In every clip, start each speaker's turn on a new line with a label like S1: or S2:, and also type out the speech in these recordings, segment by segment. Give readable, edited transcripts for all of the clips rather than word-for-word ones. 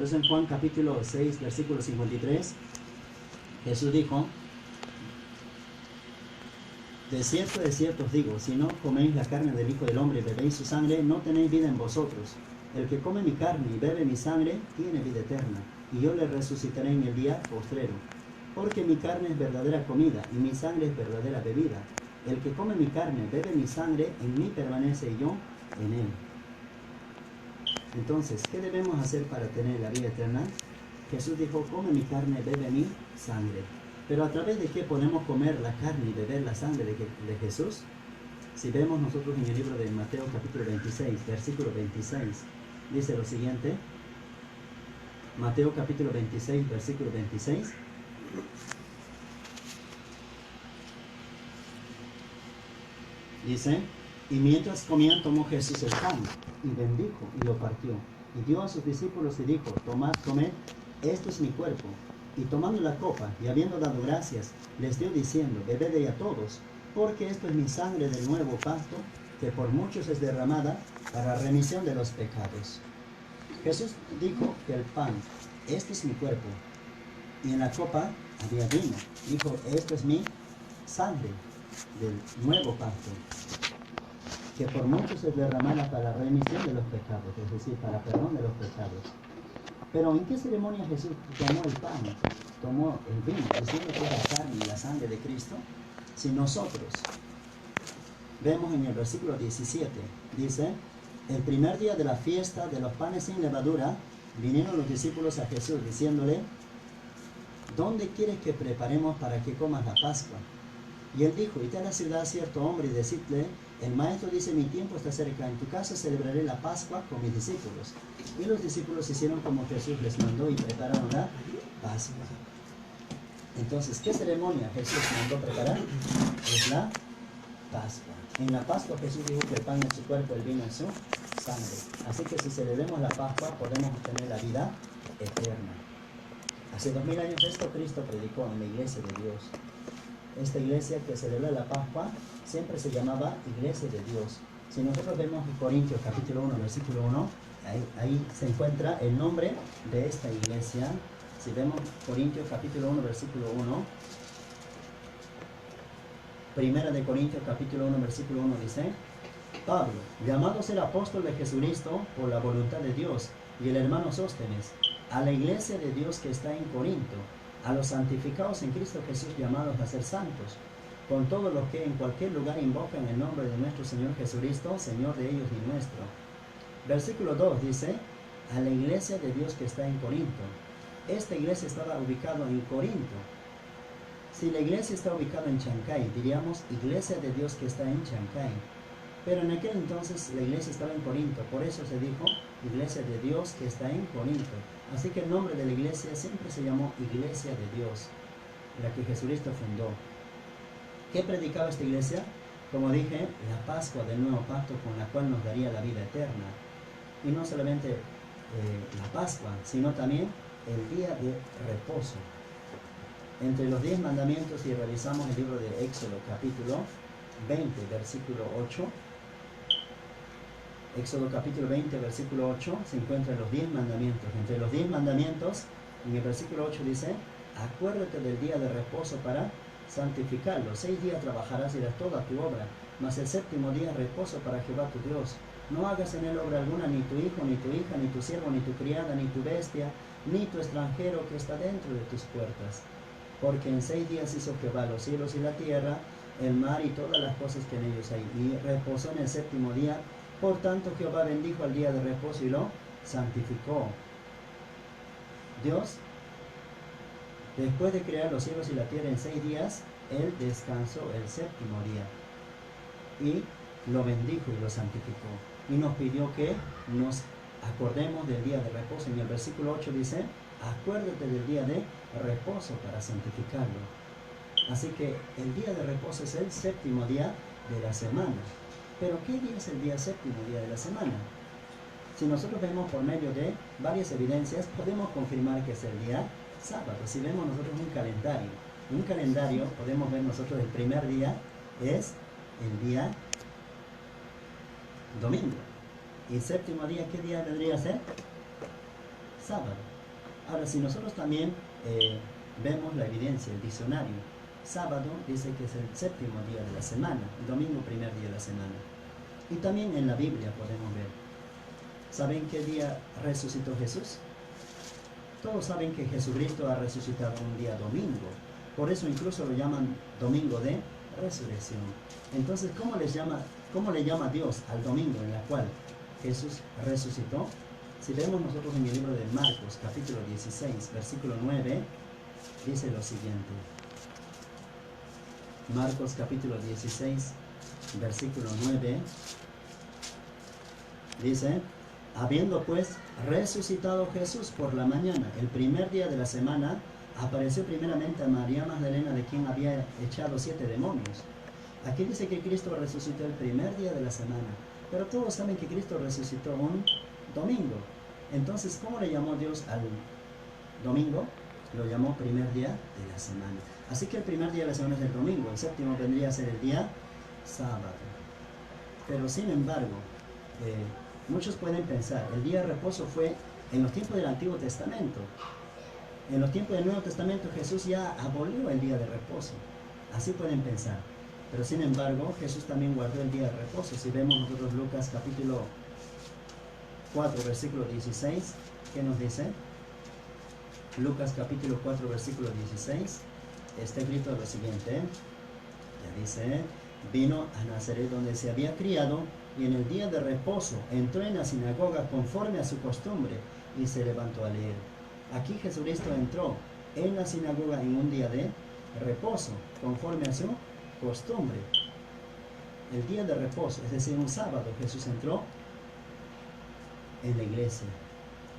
S1: Por eso en Juan capítulo 6, versículo 53, Jesús dijo: de cierto os digo, si no coméis la carne del Hijo del Hombre y bebéis su sangre, no tenéis vida en vosotros. El que come mi carne y bebe mi sangre, tiene vida eterna, y yo le resucitaré en el día postrero. Porque mi carne es verdadera comida, y mi sangre es verdadera bebida. El que come mi carne, bebe mi sangre, en mí permanece y yo en él. Entonces, ¿qué debemos hacer para tener la vida eterna? Jesús dijo: come mi carne, bebe mi sangre. Pero ¿a través de qué podemos comer la carne y beber la sangre de Jesús? Si vemos nosotros en el libro de Mateo capítulo 26, versículo 26, dice lo siguiente. Mateo capítulo 26, versículo 26. Dice: y mientras comían, tomó Jesús el pan, y bendijo, y lo partió, y dio a sus discípulos y dijo: tomad, comed, esto es mi cuerpo. Y tomando la copa, y habiendo dado gracias, les dio diciendo: bebed de ella todos, porque esto es mi sangre del nuevo pacto, que por muchos es derramada para remisión de los pecados. Jesús dijo que el pan, este es mi cuerpo, y en la copa había vino. Dijo: esto es mi sangre del nuevo pacto, que por muchos es derramada para remisión de los pecados, es decir, para perdón de los pecados. Pero ¿en qué ceremonia Jesús tomó el pan, tomó el vino, diciendo que era la carne y la sangre de Cristo? Si nosotros vemos en el versículo 17, dice: el primer día de la fiesta de los panes sin levadura, vinieron los discípulos a Jesús diciéndole: ¿dónde quieres que preparemos para que comas la Pascua? Y él dijo: id a la ciudad a cierto hombre y decidle: el maestro dice, mi tiempo está cerca, en tu casa celebraré la Pascua con mis discípulos. Y los discípulos hicieron como Jesús les mandó y prepararon la Pascua. Entonces, ¿qué ceremonia Jesús mandó preparar? Es la Pascua. En la Pascua Jesús dijo que el pan es su cuerpo, el vino es su sangre. Así que si celebramos la Pascua, podemos obtener la vida eterna. Hace 2000 años esto Cristo predicó en la iglesia de Dios. Esta iglesia que celebra la Pascua siempre se llamaba Iglesia de Dios. Si nosotros vemos en Corintios capítulo 1, versículo 1, ahí se encuentra el nombre de esta iglesia. Si vemos Corintios capítulo 1, versículo 1, Primera de Corintios capítulo 1, versículo 1 dice: Pablo, llamado a ser apóstol de Jesucristo por la voluntad de Dios, y el hermano Sóstenes, a la iglesia de Dios que está en Corinto, a los santificados en Cristo Jesús, llamados a ser santos, con todos los que en cualquier lugar invocan el nombre de nuestro Señor Jesucristo, Señor de ellos y nuestro. Versículo 2 dice: a la iglesia de Dios que está en Corinto. Esta iglesia estaba ubicada en Corinto. Si la iglesia está ubicada en Chancay, diríamos Iglesia de Dios que está en Chancay. Pero en aquel entonces la iglesia estaba en Corinto, por eso se dijo Iglesia de Dios que está en Corinto. Así que el nombre de la iglesia siempre se llamó Iglesia de Dios, la que Jesucristo fundó. ¿Qué predicaba esta iglesia? Como dije, la Pascua del nuevo pacto, con la cual nos daría la vida eterna. Y no solamente la Pascua, sino también el día de reposo. Entre los 10 mandamientos, si revisamos el libro de Éxodo capítulo 20, versículo 8, Éxodo capítulo 20, versículo 8, se encuentran los 10 mandamientos. Entre los 10 mandamientos, en el versículo 8 dice: acuérdate del día de reposo para santificarlo. 6 días trabajarás y harás toda tu obra, mas el séptimo día reposo para Jehová tu Dios. No hagas en él obra alguna, ni tu hijo, ni tu hija, ni tu siervo, ni tu criada, ni tu bestia, ni tu extranjero que está dentro de tus puertas. Porque en 6 días hizo Jehová los cielos y la tierra, el mar y todas las cosas que en ellos hay, y reposó en el séptimo día. Por tanto Jehová bendijo al día de reposo y lo santificó. Dios, después de crear los cielos y la tierra en 6 días, Él descansó el séptimo día y lo bendijo y lo santificó. Y nos pidió que nos acordemos del día de reposo. En el versículo 8 dice: acuérdate del día de reposo para santificarlo. Así que el día de reposo es el séptimo día de la semana. Pero ¿qué día es el día séptimo día de la semana? Si nosotros vemos por medio de varias evidencias, podemos confirmar que es el día sábado. Si vemos nosotros un calendario, podemos ver nosotros el primer día es el día domingo. Y el séptimo día, ¿qué día vendría a ser? Sábado. Ahora, si nosotros también vemos la evidencia, el diccionario, sábado dice que es el séptimo día de la semana, el domingo primer día de la semana. Y también en la Biblia podemos ver. ¿Saben qué día resucitó Jesús? Todos saben que Jesucristo ha resucitado un día domingo. Por eso incluso lo llaman domingo de resurrección. Entonces, ¿cómo le llama Dios al domingo en la cual Jesús resucitó? Si vemos nosotros en el libro de Marcos, capítulo 16, versículo 9, dice lo siguiente. Marcos, capítulo 16, versículo 9, dice: habiendo pues resucitado Jesús por la mañana, el primer día de la semana, apareció primeramente a María Magdalena, de quien había echado 7 demonios. Aquí dice que Cristo resucitó el primer día de la semana, pero todos saben que Cristo resucitó un domingo. Entonces, ¿cómo le llamó Dios al domingo? Lo llamó primer día de la semana. Así que el primer día de la semana es el domingo, el séptimo vendría a ser el día sábado. Pero sin embargo, muchos pueden pensar, el día de reposo fue en los tiempos del Antiguo Testamento. En los tiempos del Nuevo Testamento Jesús ya abolió el día de reposo. Así pueden pensar. Pero sin embargo, Jesús también guardó el día de reposo. Si vemos nosotros Lucas capítulo 4, versículo 16, ¿qué nos dice? Lucas capítulo 4, versículo 16, está escrito lo siguiente. Ya dice: vino a Nazaret donde se había criado, y en el día de reposo entró en la sinagoga conforme a su costumbre y se levantó a leer. Aquí Jesucristo entró en la sinagoga en un día de reposo, conforme a su costumbre. El día de reposo, es decir, un sábado, Jesús entró en la iglesia.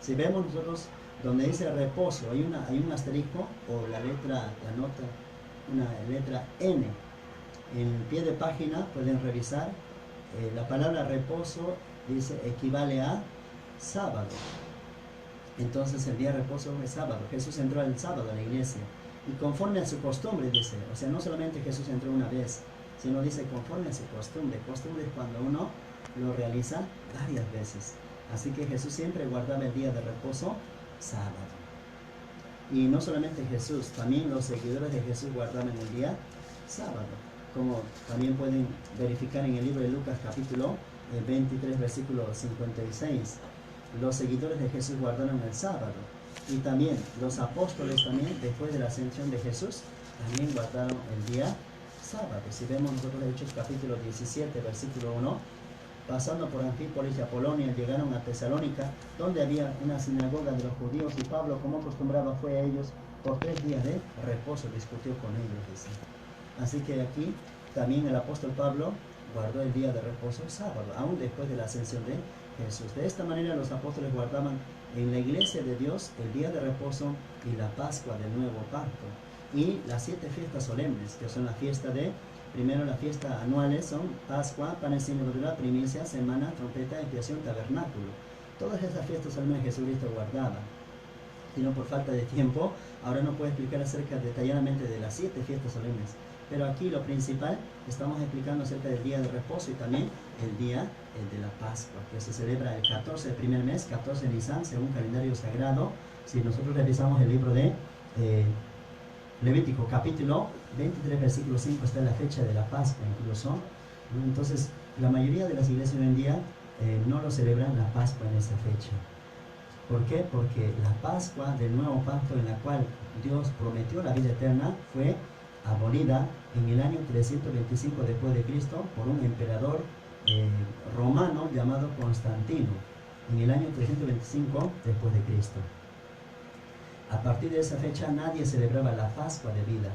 S1: Si vemos nosotros donde dice reposo, hay un asterisco o la nota, una letra N. En el pie de página pueden revisar, la palabra reposo dice equivale a sábado. Entonces el día de reposo es sábado. Jesús entró el sábado a la iglesia y conforme a su costumbre, dice. O sea, no solamente Jesús entró una vez, sino dice conforme a su costumbre. Costumbre es cuando uno lo realiza varias veces. Así que Jesús siempre guardaba el día de reposo sábado. Y no solamente Jesús, también los seguidores de Jesús guardaban el día sábado, como también pueden verificar en el libro de Lucas capítulo 23 versículo 56. Los seguidores de Jesús guardaron el sábado, y también los apóstoles también, después de la ascensión de Jesús, también guardaron el día sábado. Si vemos nosotros Hechos capítulo 17 versículo 1, pasando por Anfípolis y Apolonia, llegaron a Tesalónica, donde había una sinagoga de los judíos, y Pablo, como acostumbraba, fue a ellos por 3 días de reposo, discutió con ellos, dice. Así que aquí también el apóstol Pablo guardó el día de reposo sábado, aún después de la ascensión de Jesús. De esta manera los apóstoles guardaban en la iglesia de Dios el día de reposo y la Pascua del Nuevo Pacto, y las 7 fiestas solemnes, que son la fiesta de, primero las fiestas anuales son Pascua, panes sin levadura, primicia, semana, trompeta, expiación, tabernáculo. Todas esas fiestas solemnes Jesucristo guardaba. Y no por falta de tiempo, ahora no puedo explicar detalladamente de las 7 fiestas solemnes. Pero aquí lo principal, estamos explicando acerca del día de reposo y también el día de la Pascua, que se celebra el 14 del primer mes, 14 de Nisan, según calendario sagrado. Si nosotros revisamos el libro de Levítico, capítulo 23, versículo 5, está la fecha de la Pascua incluso. Entonces, la mayoría de las iglesias hoy en día no lo celebran la Pascua en esa fecha. ¿Por qué? Porque la Pascua del Nuevo Pacto, en la cual Dios prometió la vida eterna, fue abolida en el año 325 después de Cristo por un emperador romano llamado Constantino, en el año 325 después de Cristo. A partir de esa fecha nadie celebraba la Pascua de vida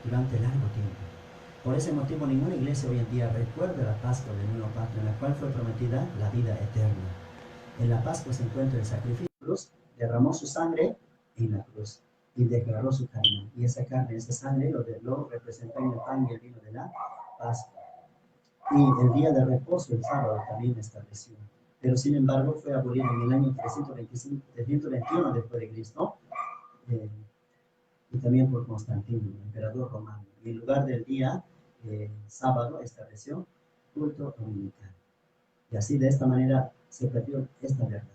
S1: durante largo tiempo. Por ese motivo ninguna iglesia hoy en día recuerda la Pascua del Nuevo Pacto, en la cual fue prometida la vida eterna. En la Pascua se encuentra el sacrificio. Derramó su sangre en la cruz y desgarró su carne. Y esa carne, esa sangre lo representó en el pan y el vino de la Pascua. Y el día de reposo, el sábado, también estableció. Pero sin embargo fue abolido en el año 321 después de Cristo, y también por Constantino, el emperador romano. Y en lugar del día sábado estableció culto dominical. Y así de esta manera se perdió esta verdad.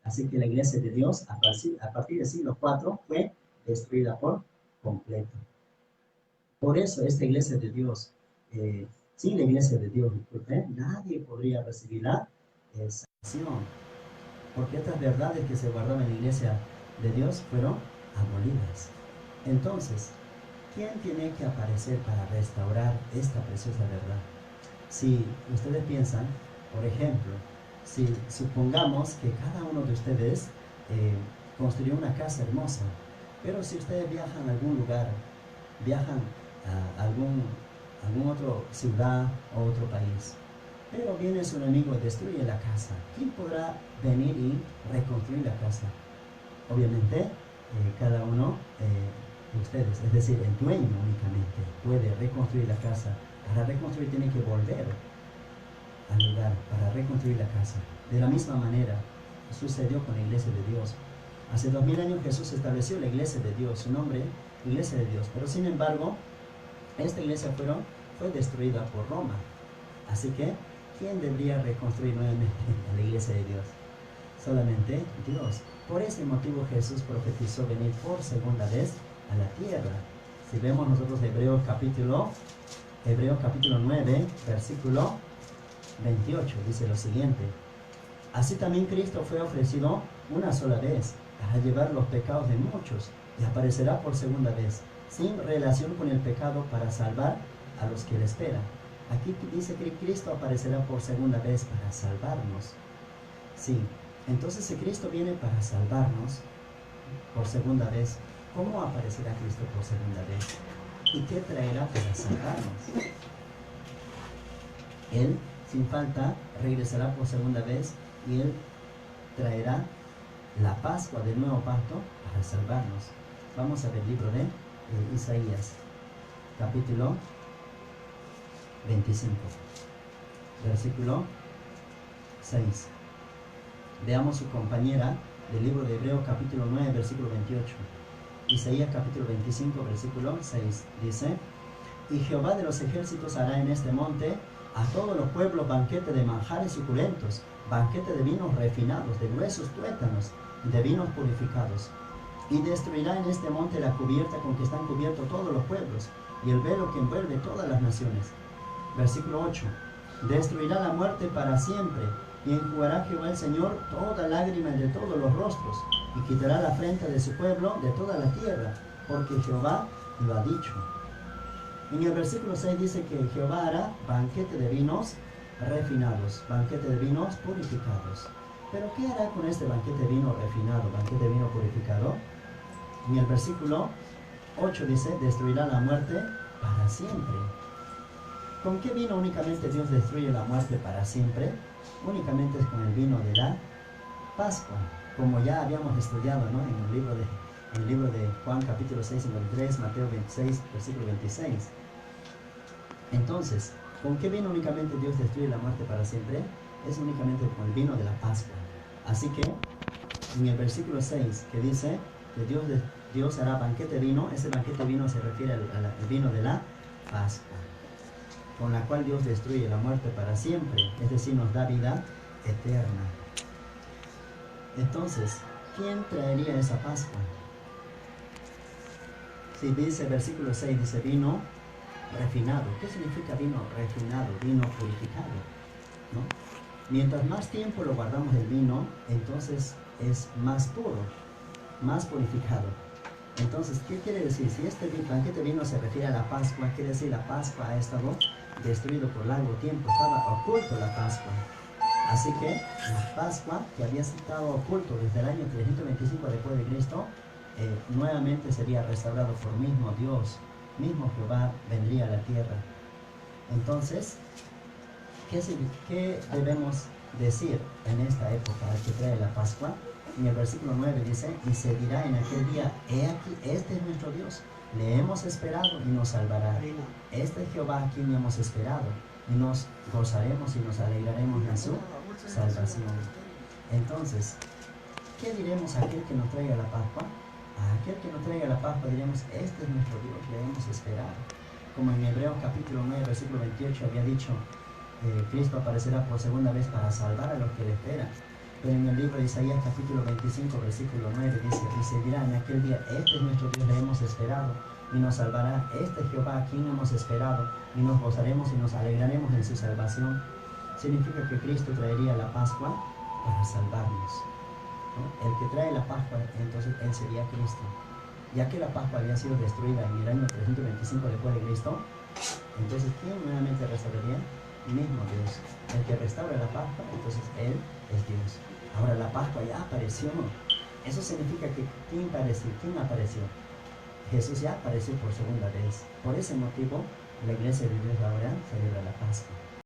S1: Así que la iglesia de Dios a partir del siglo IV fue destruida por completo. Por eso esta iglesia de Dios, sin la iglesia de Dios, disculpe, nadie podría recibir la salvación. Porque estas verdades que se guardaban en la iglesia de Dios fueron abolidas. Entonces, ¿quién tiene que aparecer para restaurar esta preciosa verdad? Si ustedes piensan, por ejemplo, si supongamos que cada uno de ustedes construyó una casa hermosa, pero si ustedes viajan a algún lugar, viajan a algún otro ciudad o otro país, pero viene su enemigo y destruye la casa, ¿quién podrá venir y reconstruir la casa? Obviamente, cada uno de ustedes, es decir, el dueño únicamente puede reconstruir la casa. Para reconstruir tiene que volver al lugar para reconstruir la casa. De la misma manera sucedió con la iglesia de Dios. Hace 2000 años Jesús estableció la iglesia de Dios, su nombre, iglesia de Dios. Pero sin embargo, esta iglesia fue destruida por Roma. Así que, ¿quién debería reconstruir nuevamente la iglesia de Dios? Solamente Dios. Por ese motivo Jesús profetizó venir por segunda vez a la tierra. Si vemos nosotros Hebreos capítulo 9, versículo 28, dice lo siguiente: así también Cristo fue ofrecido una sola vez para llevar los pecados de muchos y aparecerá por segunda vez, sin relación con el pecado, para salvar a los que le esperan. Aquí dice que Cristo aparecerá por segunda vez para salvarnos. Sí, entonces si Cristo viene para salvarnos por segunda vez, ¿cómo aparecerá Cristo por segunda vez? ¿Y qué traerá para salvarnos? Él, sin falta, regresará por segunda vez y Él traerá la Pascua del nuevo pacto para salvarnos. Vamos a ver el libro de Isaías, capítulo 25, versículo 6. Veamos su compañera del libro de Hebreos, capítulo 9, versículo 28. Isaías capítulo 25, versículo 6, dice: y Jehová de los ejércitos hará en este monte a todos los pueblos banquete de manjares suculentos, banquete de vinos refinados, de gruesos tuétanos, de vinos purificados. Y destruirá en este monte la cubierta con que están cubiertos todos los pueblos, y el velo que envuelve todas las naciones. Versículo 8. Destruirá la muerte para siempre, y enjugará Jehová el Señor toda lágrima de todos los rostros, y quitará la afrenta de su pueblo de toda la tierra, porque Jehová lo ha dicho. En el versículo 6 dice que Jehová hará banquete de vinos refinados, banquete de vinos purificados. Pero ¿qué hará con este banquete de vino refinado, banquete de vino purificado? En el versículo 8 dice: destruirá la muerte para siempre. ¿Con qué vino únicamente Dios destruye la muerte para siempre? Únicamente es con el vino de la Pascua, como ya habíamos estudiado, ¿no? en el libro de Juan capítulo 6, 53, Mateo 26, versículo 26. Entonces, ¿con qué vino únicamente Dios destruye la muerte para siempre? Es únicamente con el vino de la Pascua. Así que, en el versículo 6, que dice que Dios hará banquete de vino, ese banquete de vino se refiere al vino de la Pascua, con la cual Dios destruye la muerte para siempre, es decir, nos da vida eterna. Entonces, ¿quién traería esa Pascua? Si dice versículo 6, dice vino refinado. ¿Qué significa vino refinado? Vino purificado, ¿no? Mientras más tiempo lo guardamos el vino, entonces es más puro, más purificado. Entonces, ¿qué quiere decir? Si este banquete de vino se refiere a la Pascua, quiere decir la Pascua ha estado destruido por largo tiempo, estaba oculto la Pascua. Así que la Pascua, que había estado oculto desde el año 325 después de Cristo, nuevamente sería restaurado por mismo Dios, mismo Jehová vendría a la tierra. Entonces, ¿qué debemos decir en esta época que trae la Pascua? En el versículo 9 dice: y se dirá en aquel día: he aquí, este es nuestro Dios, le hemos esperado y nos salvará. Este es Jehová a quien hemos esperado, y nos gozaremos y nos alegraremos en su salvación. Entonces, ¿qué diremos a aquel que nos traiga la Pascua? A aquel que nos traiga la Pascua diremos: este es nuestro Dios, le hemos esperado. Como en Hebreos capítulo 9, versículo 28 había dicho, Cristo aparecerá por segunda vez para salvar a los que le esperan. Pero en el libro de Isaías capítulo 25 versículo 9 dice, y se dirá en aquel día, este es nuestro Dios, le hemos esperado y nos salvará, este es Jehová a quien hemos esperado, y nos gozaremos y nos alegraremos en su salvación. Significa que Cristo traería la Pascua para salvarnos, ¿no? El que trae la Pascua, entonces Él sería Cristo. Ya que la Pascua había sido destruida en el año 325 después de Cristo, entonces ¿quién nuevamente restauraría? Mismo Dios. El que restaura la Pascua, entonces Él es Dios. Ahora la Pascua ya apareció. Eso significa que ¿quién apareció? ¿Quién apareció? Jesús ya apareció por segunda vez. Por ese motivo, la iglesia de Dios ahora celebra la Pascua.